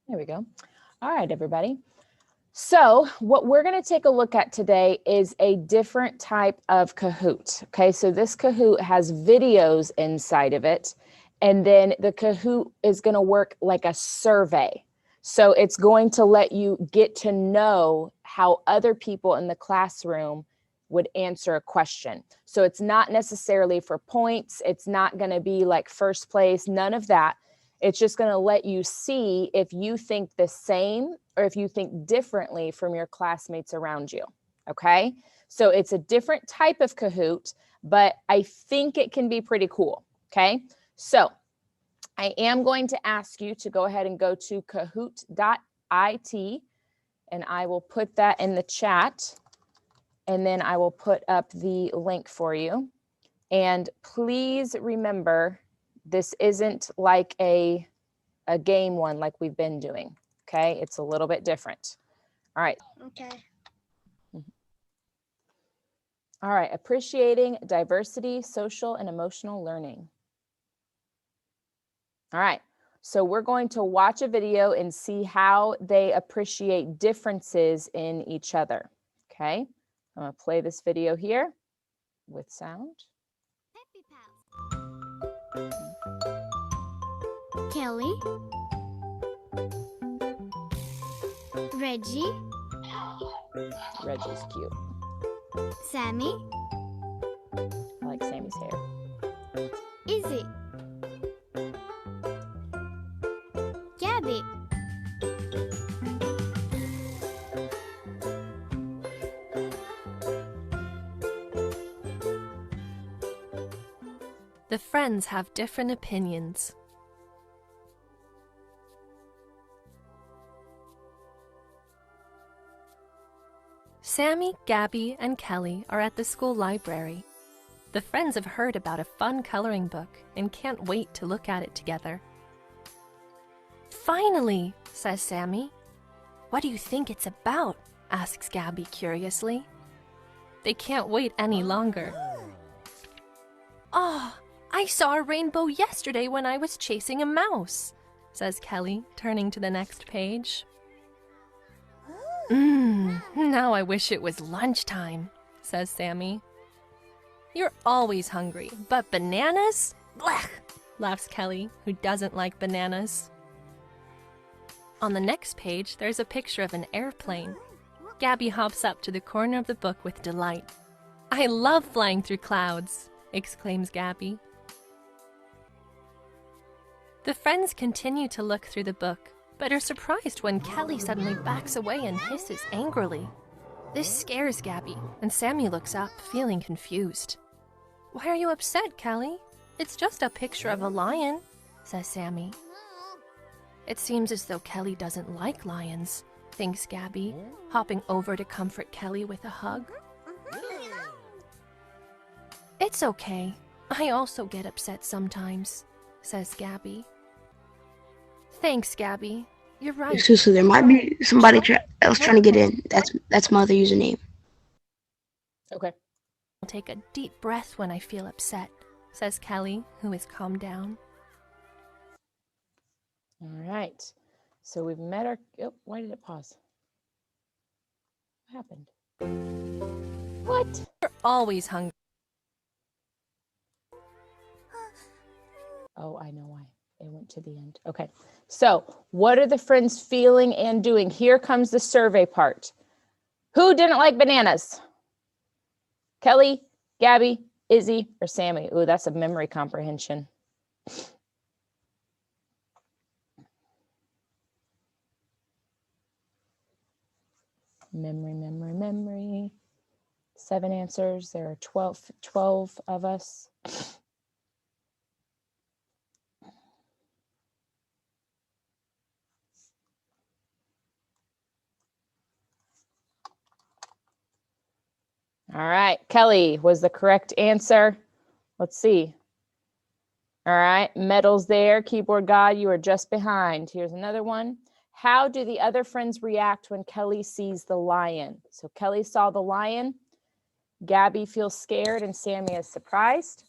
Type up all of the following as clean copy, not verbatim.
There we go. All right, everybody. So what we're going to take a look at today is a different type of Kahoot. Okay, so this Kahoot has videos inside of it, and then the Kahoot is going to work like a survey. So it's going to let you get to know how other people in the classroom would answer a question. So it's not necessarily for points. It's not going to be like first place, none of that. It's just going to let you see if you think the same or if you think differently from your classmates around you. Okay. So it's a different type of Kahoot, but I think it can be pretty cool. Okay. So I am going to ask you to go ahead and go to kahoot.it, and I will put that in the chat, and then I will put up the link for you. And please remember, this isn't like a game one like we've been doing, okay? It's a little bit different. All right. Okay. All right, appreciating diversity, social, and emotional learning. All right, so we're going to watch a video and see how they appreciate differences in each other, okay? I'm gonna play this video here with sound. Kelly, Reggie, Reggie's cute. Sammy, I like Sammy's hair. Izzy, Gabby, The friends have different opinions. Sammy, Gabby, and Kelly are at the school library. The friends have heard about a fun coloring book and can't wait to look at it together. Finally, says Sammy. What do you think it's about? Asks Gabby curiously. They can't wait any longer. Oh, I saw a rainbow yesterday when I was chasing a mouse, says Kelly, turning to the next page. Now I wish it was lunchtime, says Sammy. You're always hungry, but bananas? Blech, laughs Kelly, who doesn't like bananas. On the next page, there's a picture of an airplane. Gabby hops up to the corner of the book with delight. I love flying through clouds, exclaims Gabby. The friends continue to look through the book, but are surprised when Kelly suddenly backs away and hisses angrily. This scares Gabby, and Sammy looks up, feeling confused. Why are you upset, Kelly? It's just a picture of a lion, says Sammy. It seems as though Kelly doesn't like lions, thinks Gabby, hopping over to comfort Kelly with a hug. It's okay. I also get upset sometimes, says Gabby. Thanks, Gabby. You're right. Excuse me, there might be somebody else trying to get in. That's my other username. Okay. I'll take a deep breath when I feel upset, says Kelly, who is calmed down. All right. So we've met our, oh, why did it pause? What happened? What? You're always hungry. Oh, I know why. It went to the end. Okay. So what are the friends feeling and doing? Here comes the survey part. Who didn't like bananas? Kelly, Gabby, Izzy, or Sammy? Ooh, that's a memory comprehension. Memory. 7 answers. There are 12 of us. All right, Kelly was the correct answer. Let's see. All right, medals there. Keyboard God, you are just behind. Here's another one. How do the other friends react when Kelly sees the lion? So Kelly saw the lion. Gabby feels scared and Sammy is surprised.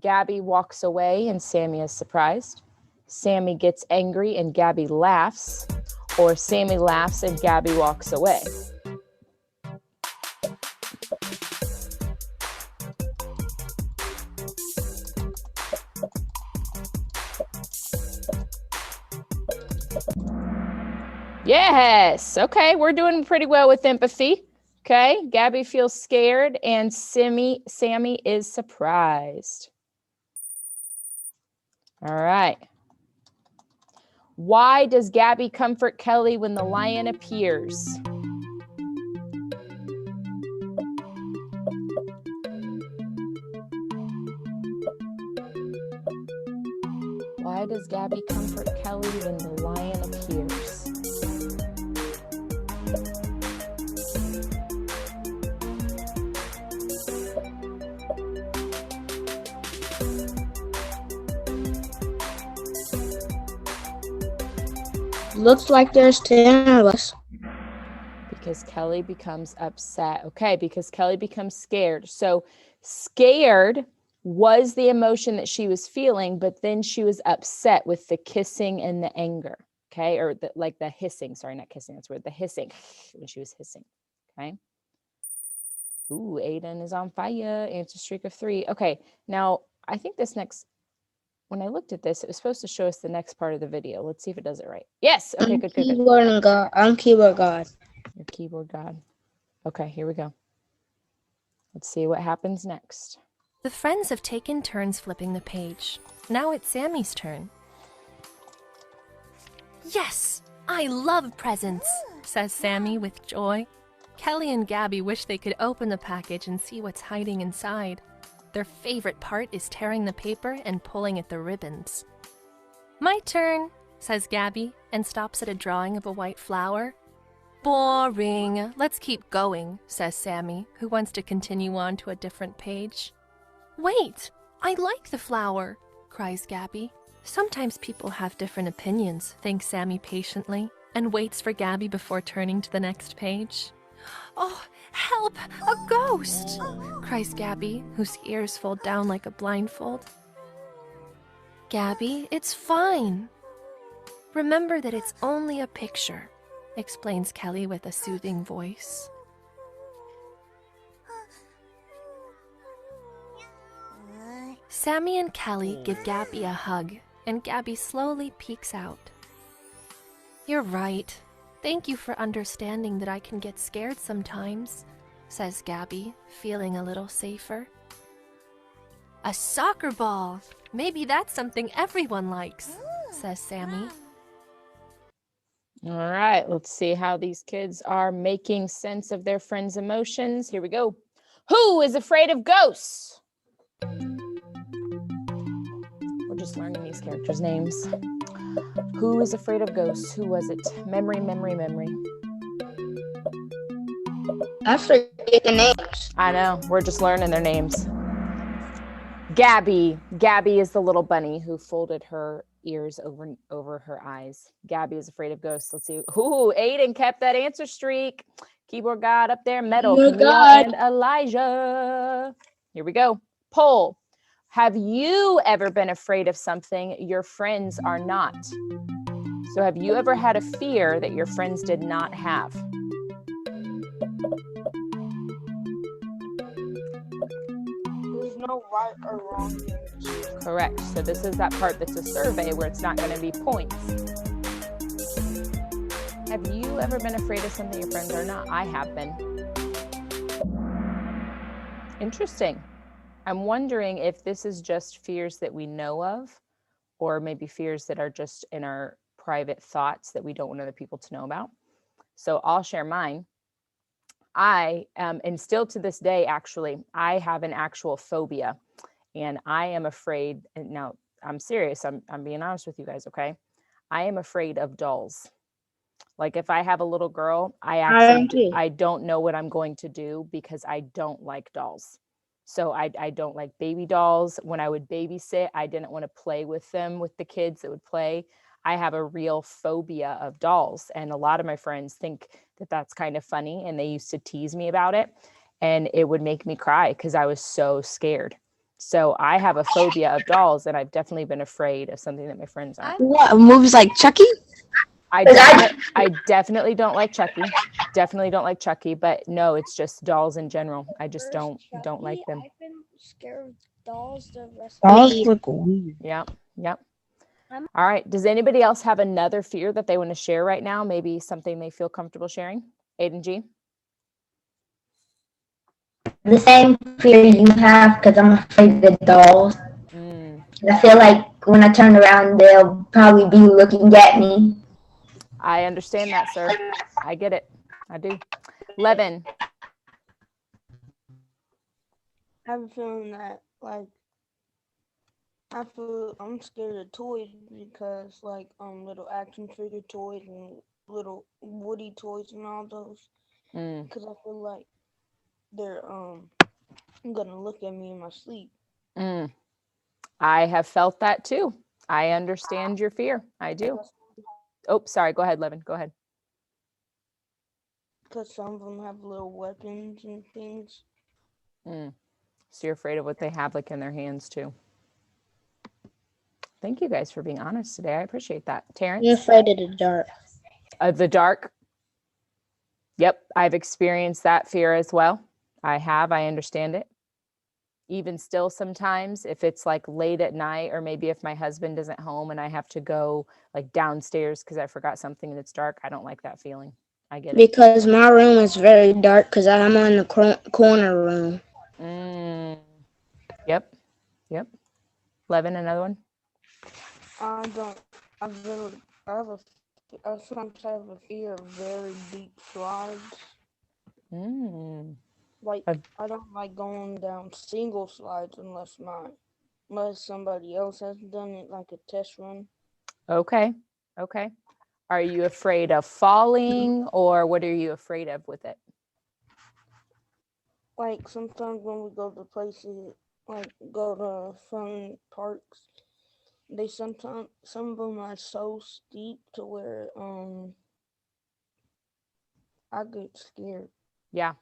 Gabby walks away and Sammy is surprised. Sammy gets angry and Gabby laughs. or Sammy laughs and Gabby walks away? Yes. Okay, we're doing pretty well with empathy. Okay, Gabby feels scared and Sammy is surprised. All right. Why does Gabby comfort Kelly when the lion appears? Why does Gabby comfort Kelly when the lion appears? Looks like there's 10 of us. Because Kelly becomes upset. Okay, because Kelly becomes scared. So scared was the emotion that she was feeling, but then she was upset with the kissing and the anger. Okay, or like the hissing. Sorry, not kissing. That's weird. The hissing when she was hissing. Okay. Ooh, Aiden is on fire. Answer streak of 3. Okay, now I think this next. When I looked at this, it was supposed to show us the next part of the video. Let's see if it does it right. Yes. Okay, good. I'm keyboard god. Your keyboard god. Okay, here we go. Let's see what happens next. The friends have taken turns flipping the page. Now it's Sammy's turn. Yes! I love presents, says Sammy with joy. Kelly and Gabby wish they could open the package and see what's hiding inside. Their favorite part is tearing the paper and pulling at the ribbons. My turn, says Gabby, and stops at a drawing of a white flower. Boring. Let's keep going, says Sammy, who wants to continue on to a different page. Wait, I like the flower, cries Gabby. Sometimes people have different opinions, thinks Sammy patiently, and waits for Gabby before turning to the next page. Oh, help! A ghost! Cries Gabby, whose ears fold down like a blindfold. Gabby, it's fine. Remember that it's only a picture, explains Kelly with a soothing voice. Sammy and Kelly give Gabby a hug, and Gabby slowly peeks out. You're right. Thank you for understanding that I can get scared sometimes, says Gabby, feeling a little safer. A soccer ball! Maybe that's something everyone likes, says Sammy. All right, let's see how these kids are making sense of their friends' emotions. Here we go. Who is afraid of ghosts? We're just learning these characters' names. Who is afraid of ghosts? Who was it? Memory. I forget the names. I know. We're just learning their names. Gabby. Gabby is the little bunny who folded her ears over her eyes. Gabby is afraid of ghosts. Let's see. Ooh, Aiden kept that answer streak. Keyboard god up there. Metal. Camille and Elijah. Here we go. Poll. Have you ever been afraid of something your friends are not? So have you ever had a fear that your friends did not have? There's no right or wrong answer. Correct. So this is that part that's a survey where it's not going to be points. Have you ever been afraid of something your friends are not? I have been. Interesting. I'm wondering if this is just fears that we know of, or maybe fears that are just in our private thoughts that we don't want other people to know about. So I'll share mine. And still to this day, actually, I have an actual phobia, and I am afraid, and now I'm serious, I'm being honest with you guys, okay? I am afraid of dolls. Like if I have a little girl, I don't know what I'm going to do because I don't like dolls. So I don't like baby dolls. When I would babysit, I didn't want to play with them, with the kids that would play. I have a real phobia of dolls. And a lot of my friends think that that's kind of funny. And they used to tease me about it. And it would make me cry because I was so scared. So I have a phobia of dolls. And I've definitely been afraid of something that my friends aren't. What, movies like Chucky? I definitely don't like Chucky. Definitely don't like Chucky, but no, it's just dolls in general. I just don't like them. I've been scared of dolls the rest of Dolls look weird. Yep. All right. Does anybody else have another fear that they want to share right now? Maybe something they feel comfortable sharing? Aiden G? The same fear you have because I'm afraid of dolls. Mm, I feel like when I turn around, they'll probably be looking at me. I understand that, sir. I get it. I do. Levin. I have a feeling that I'm scared of toys because little action figure toys and little Woody toys and all those Mm, because I feel like they're gonna look at me in my sleep. mm. I have felt that too. I understand your fear. I do. Oh, sorry. Go ahead, Levin. Go ahead. Because some of them have little weapons and things. Mm. So you're afraid of what they have like in their hands too. Thank you guys for being honest today. I appreciate that. Terrence? I'm afraid of the dark. Of the dark? Yep, I've experienced that fear as well. I have. I understand it. Even still sometimes if it's like late at night or maybe if my husband isn't home and I have to go like downstairs because I forgot something and it's dark, I don't like that feeling. I get it. Because my room is very dark because I'm in the corner room. Mm. Yep. Levin, another one? I don't. I really. I have a. I sometimes have a fear of very deep slides. Mm. Like Of- I don't like going down single slides unless somebody else has done it, like a test run. Okay. Are you afraid of falling or what are you afraid of with it? Like sometimes when we go to places, like go to fun parks, some of them are so steep to where I get scared. Yeah,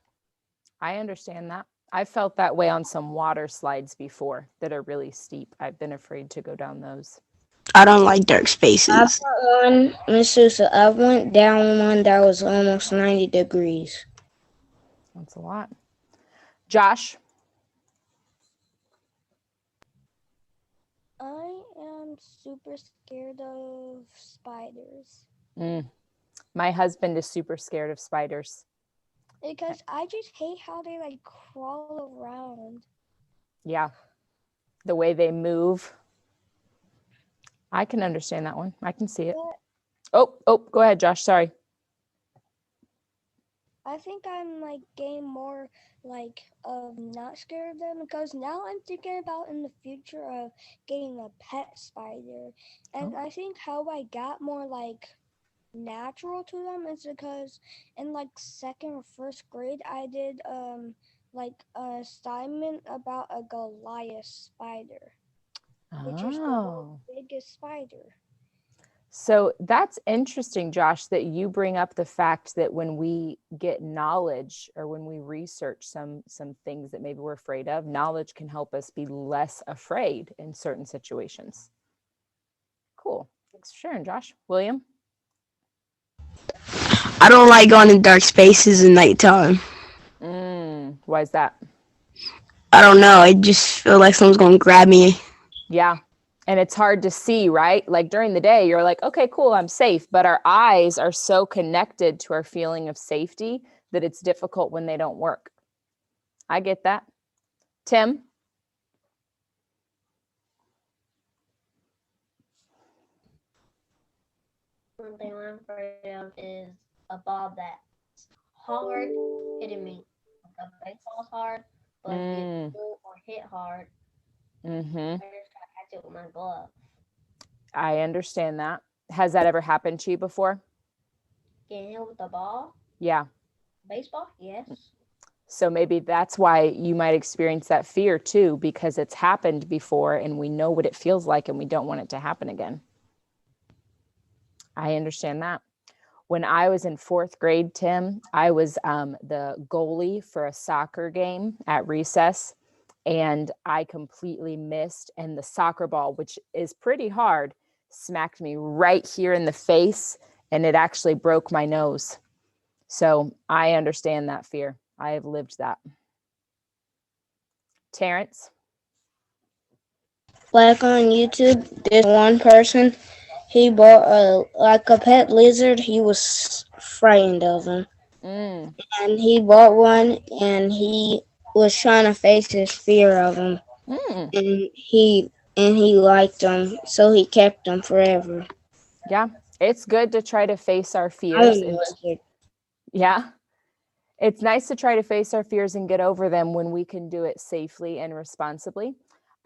I understand that. I felt that way on some water slides before that are really steep. I've been afraid to go down those. I don't like dark I spaces. went one, Miss Sousa, I went down one that was almost 90 degrees. That's a lot. Josh? I am super scared of spiders Mm. My husband is super scared of spiders. because I just hate how they like crawl around. Yeah, the way they move. I can understand that one. I can see it. Oh, go ahead, Josh. Sorry. I think I'm like getting more like of not scared of them because now I'm thinking about in the future of getting a pet spider. And I think how I got more like natural to them is because in like second or first grade I did like an assignment about a Goliath spider, which is the world's biggest spider. So that's interesting, Josh, that you bring up the fact that when we get knowledge or when we research some things that maybe we're afraid of, knowledge can help us be less afraid in certain situations. Cool. Thanks for sharing, Josh. William? I don't like going in dark spaces at nighttime. Why is that? I don't know. I just feel like someone's going to grab me. Yeah. And it's hard to see, right? Like during the day, you're like, okay, cool, I'm safe. But our eyes are so connected to our feeling of safety that it's difficult when they don't work. I get that. Tim? One thing I'm afraid of is a ball that's hard hitting me. Like a baseball's hard, but if it or hit hard, I just try to catch it with my glove. I understand that. Has that ever happened to you before? Getting hit with the ball? Yeah. Baseball? Yes. So maybe that's why you might experience that fear too, because it's happened before and we know what it feels like and we don't want it to happen again. I understand that. When I was in fourth grade, Tim, I was the goalie for a soccer game at recess, and I completely missed. And the soccer ball, which is pretty hard, smacked me right here in the face. and it actually broke my nose. So I understand that fear. I have lived that. Terrence? Like on YouTube, this one person, he bought a pet lizard. He was frightened of him. Mm. And he bought one, and he was trying to face his fear of him. Mm. And he liked them, so he kept them forever. Yeah, it's good to try to face our I fears. don't know. Yeah, it's nice to try to face our fears and get over them when we can do it safely and responsibly.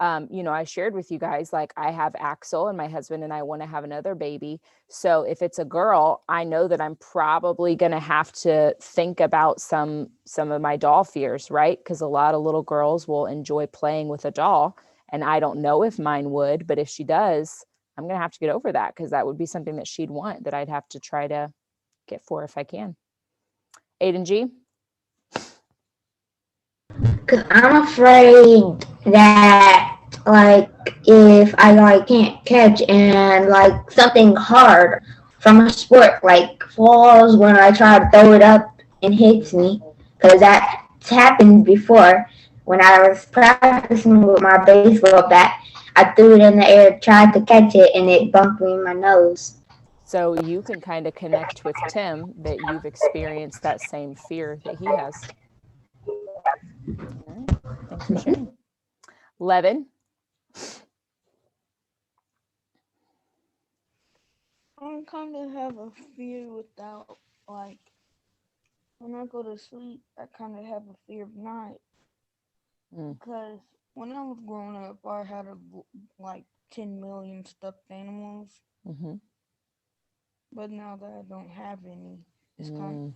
You know, I shared with you guys, like I have Axel and my husband and I want to have another baby. So if it's a girl, I know that I'm probably going to have to think about some of my doll fears, right? Because a lot of little girls will enjoy playing with a doll. And I don't know if mine would, but if she does, I'm going to have to get over that because that would be something that she'd want that I'd have to try to get for if I can. Aiden G? Cause I'm afraid that like if I like can't catch and like something hard from a sport like falls when I try to throw it up and hits me, cause that's happened before when I was practicing with my baseball bat. I threw it in the air, tried to catch it, and it bumped me in my nose. So you can kind of connect with Tim that you've experienced that same fear that he has. All right. Thanks for sharing. Levin? I kind of have a fear without, like, when I go to sleep, I kind of have a fear of night. Because when I was growing up, I had like 10 million stuffed animals. Mm-hmm. But now that I don't have any, it's kind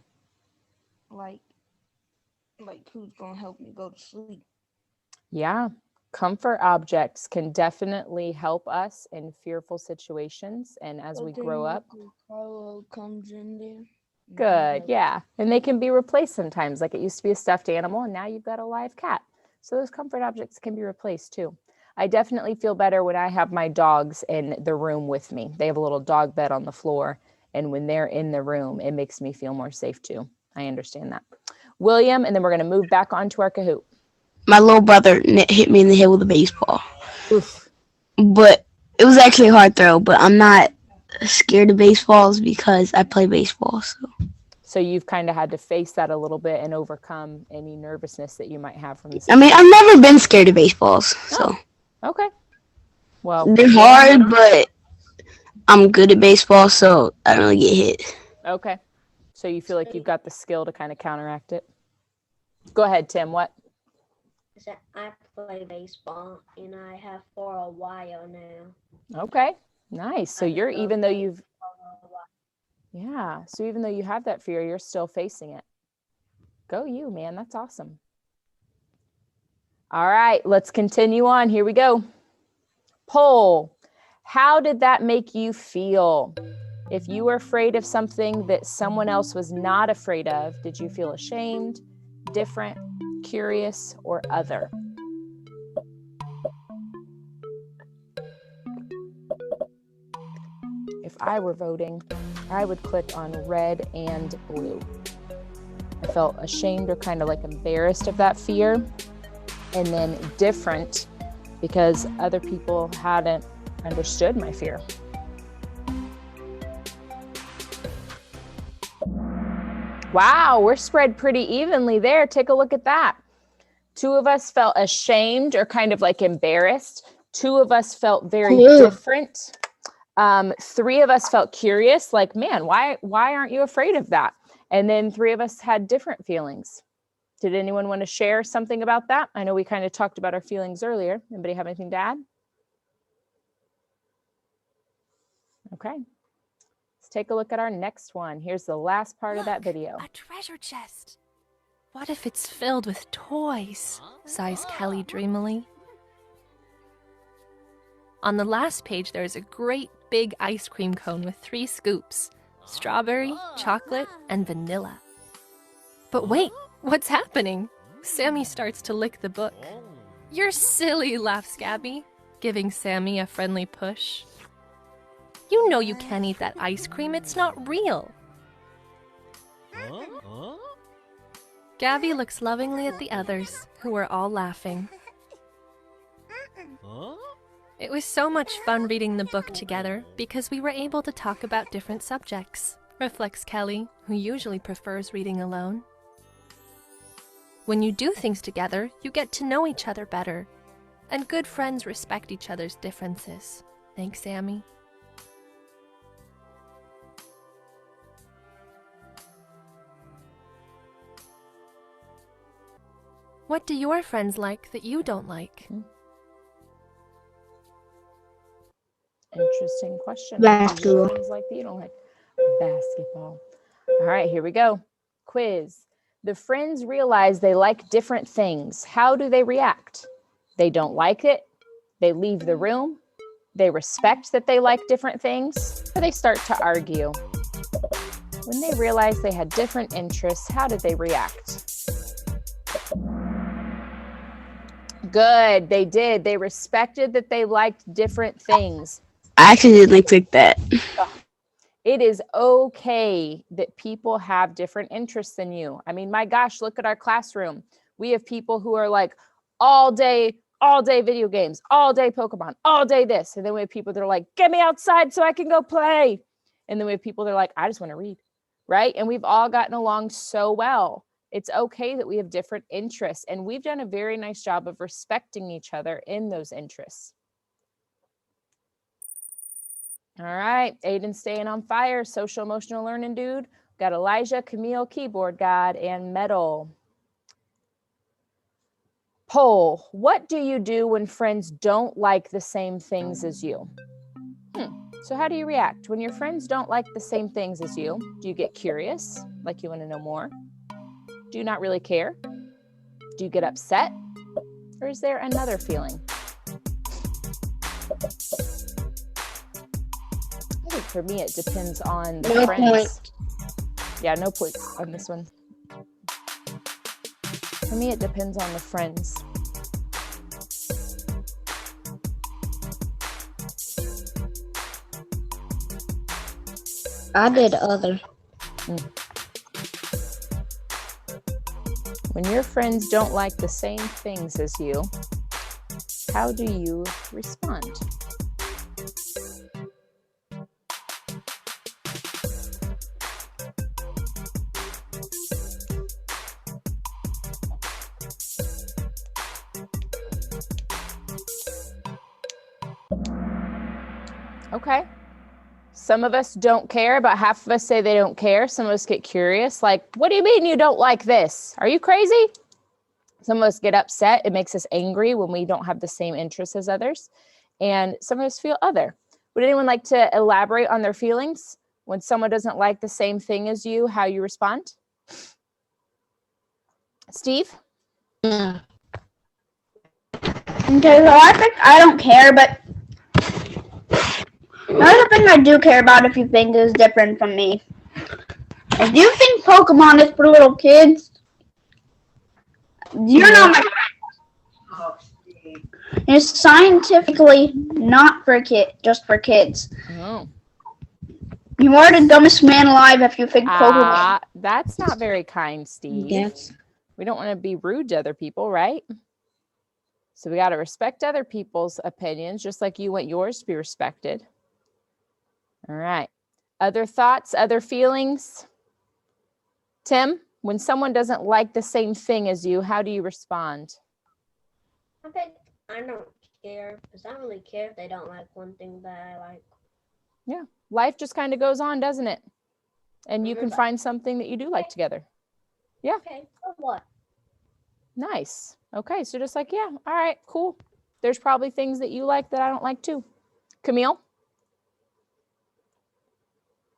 of like who's going to help me go to sleep? Yeah. Comfort objects can definitely help us in fearful situations. And as we grow up, Carlo comes in there. Good. Yeah. And they can be replaced sometimes. Like it used to be a stuffed animal and now you've got a live cat. So those comfort objects can be replaced too. I definitely feel better when I have my dogs in the room with me. They have a little dog bed on the floor. And when they're in the room, it makes me feel more safe too. I understand that. William, and then we're going to move back onto our Kahoot. My little brother hit me in the head with a baseball. Oof. But it was actually a hard throw, but I'm not scared of baseballs because I play baseball. So you've kind of had to face that a little bit and overcome any nervousness that you might have from this. I mean, I've never been scared of baseballs. So okay. Well, they're hard, but I'm good at baseball, so I don't really get hit. Okay. So you feel like you've got the skill to kind of counteract it. Go ahead, Tim. What? I play baseball and I have for a while now. Okay. Nice. So you're, even though you've, yeah. So even though you have that fear, you're still facing it. Go you, man. That's awesome. All right. Let's continue on. Here we go. Poll. How did that make you feel? If you were afraid of something that someone else was not afraid of, did you feel ashamed, different, curious, or other? If I were voting, I would click on red and blue. I felt ashamed or kind of like embarrassed of that fear, and then different because other people hadn't understood my fear. Wow, we're spread pretty evenly there. Take a look at that. 2 of us felt ashamed or kind of like embarrassed. 2 of us felt very different. 3 of us felt curious, like, man, why aren't you afraid of that? And then 3 of us had different feelings. Did anyone want to share something about that? I know we kind of talked about our feelings earlier. Anybody have anything to add? Okay. Let's take a look at our next one. Here's the last part of that video. A treasure chest. What if it's filled with toys? Sighs Kelly dreamily. On the last page, there is a great big ice cream cone with 3 scoops: strawberry, chocolate, and vanilla. But wait, what's happening? Sammy starts to lick the book. You're silly, laughs Gabby, giving Sammy a friendly push. You know you can't eat that ice cream. It's not real. Gabby looks lovingly at the others, who are all laughing. It was so much fun reading the book together because we were able to talk about different subjects, reflects Kelly, who usually prefers reading alone. When you do things together, you get to know each other better. And good friends respect each other's differences. Thanks, Sammy. What do your friends like that you don't like? Interesting question. Basketball. What do your friends like that you don't like? Basketball. All right, here we go. Quiz. The friends realize they like different things. How do they react? They don't like it. They leave the room. They respect that they like different things, or they start to argue. When they realized they had different interests, how did they react? Good, they did. They respected that they liked different things. I accidentally clicked that. It is okay that people have different interests than you. I mean, my gosh, look at our classroom. We have people who are like all day video games, all day Pokemon, all day this. And then we have people that are like, get me outside so I can go play. And then we have people that are like, I just want to read, right? And we've all gotten along so well. It's okay that we have different interests. And we've done a very nice job of respecting each other in those interests. All right, Aiden staying on fire, social emotional learning dude. Got Elijah, Camille, keyboard god, and Metal. Poll, what do you do when friends don't like the same things as you? So how do you react when your friends don't like the same things as you? Do you get curious, like you want to know more? Do you not really care? Do you get upset? Or is there another feeling? I think for me, it depends on the friends. Point. Yeah, no points on this one. For me, it depends on the friends. I did other. When your friends don't like the same things as you, how do you respond? Okay. Some of us don't care. About half of us say they don't care. Some of us get curious. Like, what do you mean you don't like this? Are you crazy? Some of us get upset. It makes us angry when we don't have the same interests as others. And some of us feel other. Would anyone like to elaborate on their feelings when someone doesn't like the same thing as you, how you respond? Steve? Okay, so I think I don't care, but another thing I do care about if you think is different from me. If you think Pokemon is for little kids, you're not my friend. It's scientifically not for just for kids. Oh. You are the dumbest man alive if you think Pokemon. That's not very kind, Steve. Yes. We don't want to be rude to other people, right? So we got to respect other people's opinions, just like you want yours to be respected. All right. Other thoughts, other feelings? Tim, when someone doesn't like the same thing as you, how do you respond? I think I don't care because I don't really care if they don't like one thing that I like. Yeah. Life just kind of goes on, doesn't it? And you can find something that you do like together. Yeah. Okay, so what? Nice. Okay. So just like, yeah. All right, cool. There's probably things that you like that I don't like too. Camille?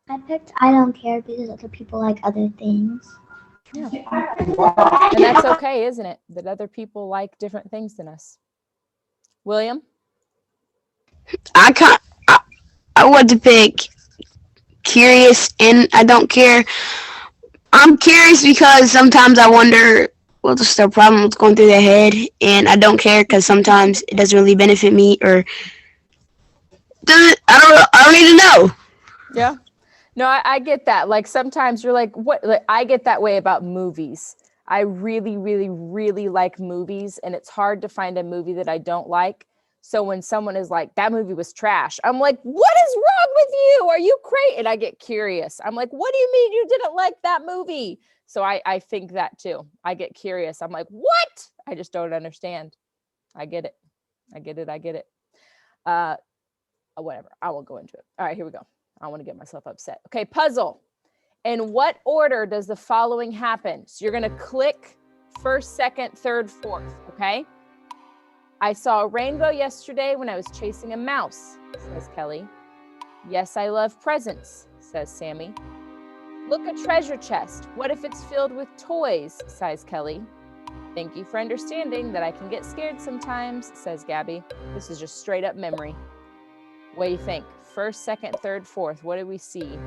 I picked I don't care because other people like other things. Yeah. And that's okay, isn't it? That other people like different things than us. William? I want to pick curious and I don't care. I'm curious because sometimes I wonder what's the problem, what's going through their head, and I don't care because sometimes it doesn't really benefit me or I don't need to know. Yeah. No, I get that. Like sometimes you're like, what? Like, I get that way about movies. I really, really, really like movies, and it's hard to find a movie that I don't like. So when someone is like, that movie was trash, I'm like, what is wrong with you? Are you crazy? And I get curious. I'm like, what do you mean you didn't like that movie? So I think that too. I get curious. I'm like, what? I just don't understand. I get it. I get it. I get it. Whatever. I won't go into it. All right, here we go. I want to get myself upset. Okay, puzzle. In what order does the following happen? So you're going to click first, second, third, fourth. Okay. I saw a rainbow yesterday when I was chasing a mouse, says Kelly. Yes, I love presents, says Sammy. Look, a treasure chest. What if it's filled with toys, sighs Kelly. Thank you for understanding that I can get scared sometimes, says Gabby. This is just straight up memory. What do you think? First, second, third, fourth. What do we see?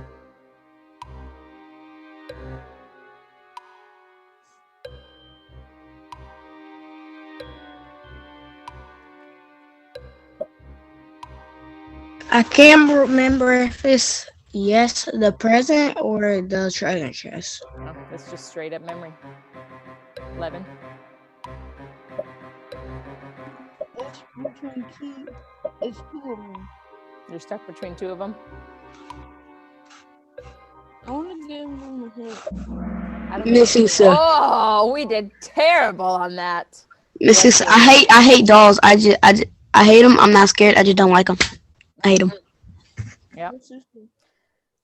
I can't remember if it's yes, the present or the treasure chest. Oh, that's just straight up memory. 11. It's between two. It's two of them. You're stuck between two of them? I want to give them a hint. I don't Missing sir. Oh, we did terrible on that. Mrs. I hate dolls. I hate them. I'm not scared. I just don't like them. I hate them. Yeah.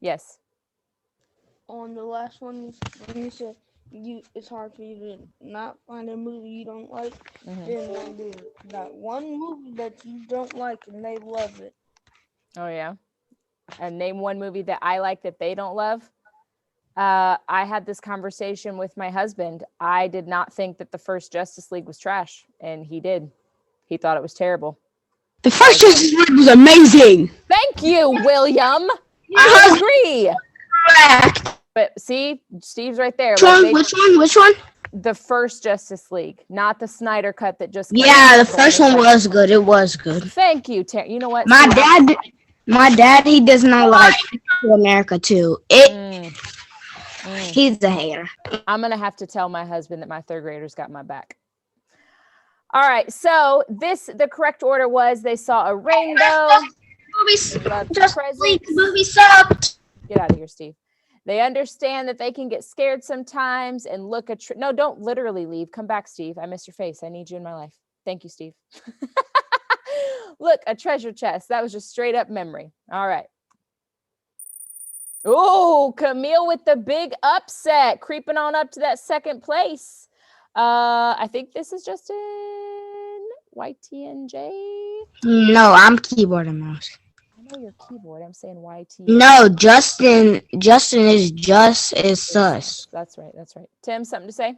Yes. On the last one, when you said it's hard for you to not find a movie you don't like, then I do that one movie that you don't like and they love it. Oh, yeah. And name one movie that I like that they don't love. I had this conversation with my husband. I did not think that the first Justice League was trash, and he did. He thought it was terrible. The first Justice League was amazing. Thank you, William. I agree. Correct. But see, Steve's right there. Which one? The first Justice League, not the Snyder cut that just came Yeah, out. the first one was good. It was good. Thank you, Terry. You know what? My dad, he does not like America too. He's a hater. I'm going to have to tell my husband that my third graders got my back. All right. So the correct order was they saw a rainbow. Movie sucked. Get out of here, Steve. They understand that they can get scared sometimes and look at, no, don't literally leave. Come back, Steve. I miss your face. I need you in my life. Thank you, Steve. Look, a treasure chest. That was just straight up memory. All right. Oh, Camille with the big upset, creeping on up to that second place. I think this is Justin, YTNJ. No, I'm keyboard and mouse. I know your keyboard. I'm saying YT. No, Justin is just as sus. That's right. That's right. Tim, something to say?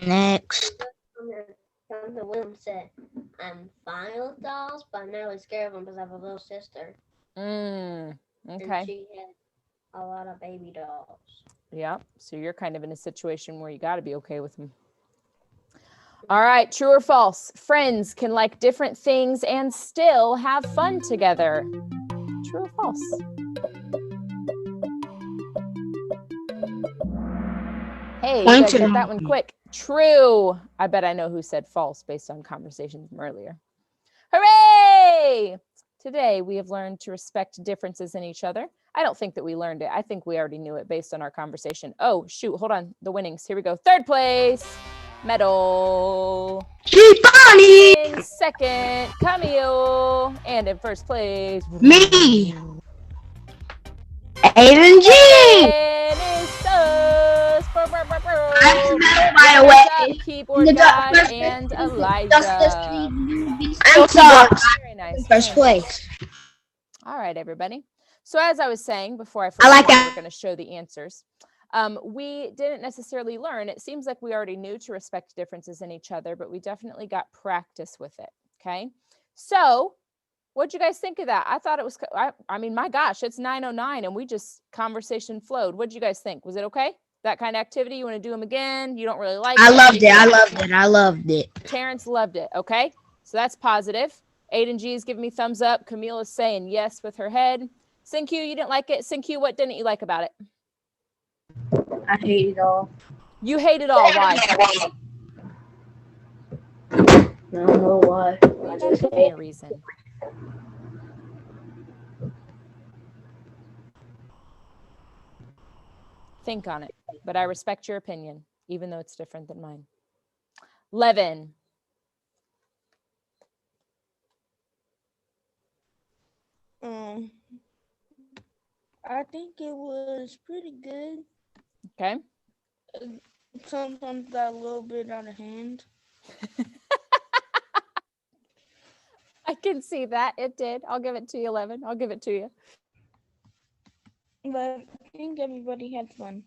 Next. Something William said, I'm fine with dolls, but I'm never scared of them because I have a little sister. Okay. And she had a lot of baby dolls. Yeah. So you're kind of in a situation where you got to be okay with them. All right. True or false? Friends can like different things and still have fun together. True or false? Hey, you guys get that one quick. True. I bet I know who said false based on conversations from earlier. Hooray! Today, we have learned to respect differences in each other. I don't think that we learned it. I think we already knew it based on our conversation. Oh, shoot. Hold on. The winnings. Here we go. Third place, Medal. Bonnie. In second, Camille. And in first place, Me. Aiden G. And it's us. By the way, Keyboard guy and Elijah. I'm sorry. Very nice. First place. All right, everybody. So as I was saying before, I like we that. were going to show the answers. We didn't necessarily learn. It seems like we already knew to respect differences in each other, but we definitely got practice with it. Okay. So what'd you guys think of that? I thought it was, I mean, my gosh, it's 9:09 and we just conversation flowed. What'd you guys think? Was it okay? That kind of activity? You want to do them again? You don't really like I it? loved it. I loved it. I loved it. Terrence loved it. Okay. So that's positive. Aiden G is giving me thumbs up. Camille is saying yes with her head. Sinq, you didn't like it. Sinq, what didn't you like about it? I hate it all. You hate it all. Why? I don't know why. You gotta give me a reason. Think on it, but I respect your opinion, even though it's different than mine. Levin. I think it was pretty good. Okay. Sometimes got a little bit out of hand. I can see that. It did. I'll give it to you, Levin. I'll give it to you. But I think everybody had fun.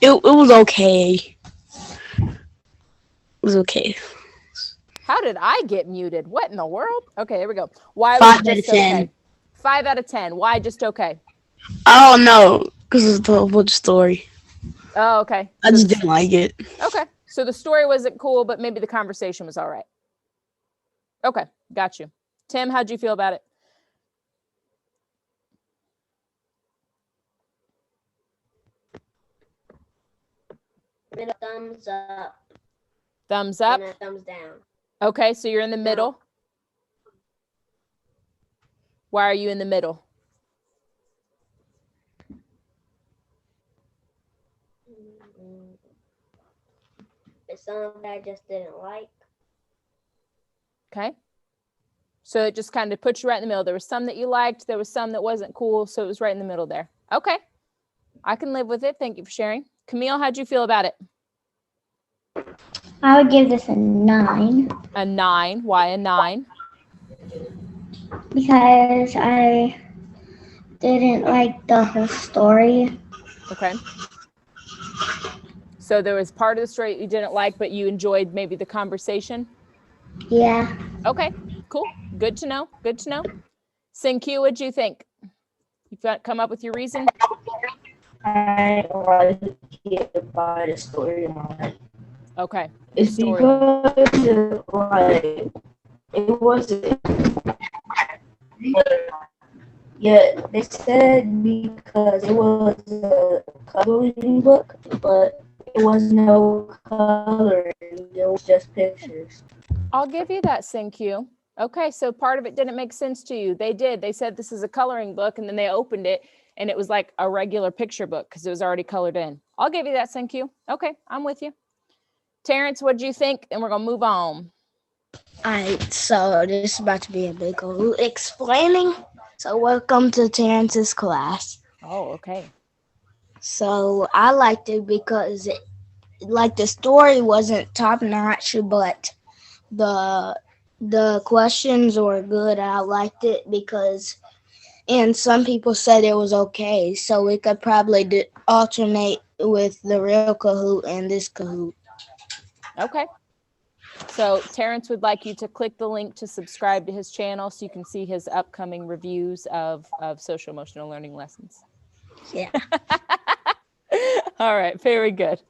It was okay. It was okay. How did I get muted? What in the world? Okay, here we go. Why was 5 it out of just 10. okay? 5 out of 10. Why just okay? Oh no, because of the whole story. Oh, okay. I just didn't like it. Okay. So the story wasn't cool, but maybe the conversation was all right. Okay, got you. Tim, how'd you feel about it? Middle thumbs up. Thumbs up? And a thumbs down. Okay, so you're in the middle. Why are you in the middle? It's something that I just didn't like. Okay. So it just kind of put you right in the middle. There was some that you liked. There was some that wasn't cool. So it was right in the middle there. Okay. I can live with it. Thank you for sharing. Camille, how'd you feel about it? I would give this a 9. A 9. Why a 9? Because I didn't like the whole story. Okay. So there was part of the story you didn't like, but you enjoyed maybe the conversation? Yeah. Okay, cool. Good to know. Good to know. Sinq, what'd you think? You've come up with your reason? I don't like it by the storyline. Okay. It's because like it wasn't. Yeah, they said because it was a coloring book, but it was no coloring. It was just pictures. I'll give you that, Sinq. Okay, so part of it didn't make sense to you. They did. They said this is a coloring book, and then they opened it, and it was like a regular picture book because it was already colored in. I'll give you that, Sinq. Okay, I'm with you. Terrence, what do you think? And we're going to move on. All right, so this is about to be a big old explaining. So welcome to Terrence's class. Oh, okay. So I liked it because the story wasn't top notch, but the questions were good. I liked it because, and some people said it was okay. So we could probably alternate with the real Kahoot and this Kahoot. Okay. So Terrence would like you to click the link to subscribe to his channel so you can see his upcoming reviews of social emotional learning lessons. Yeah. All right. Very good.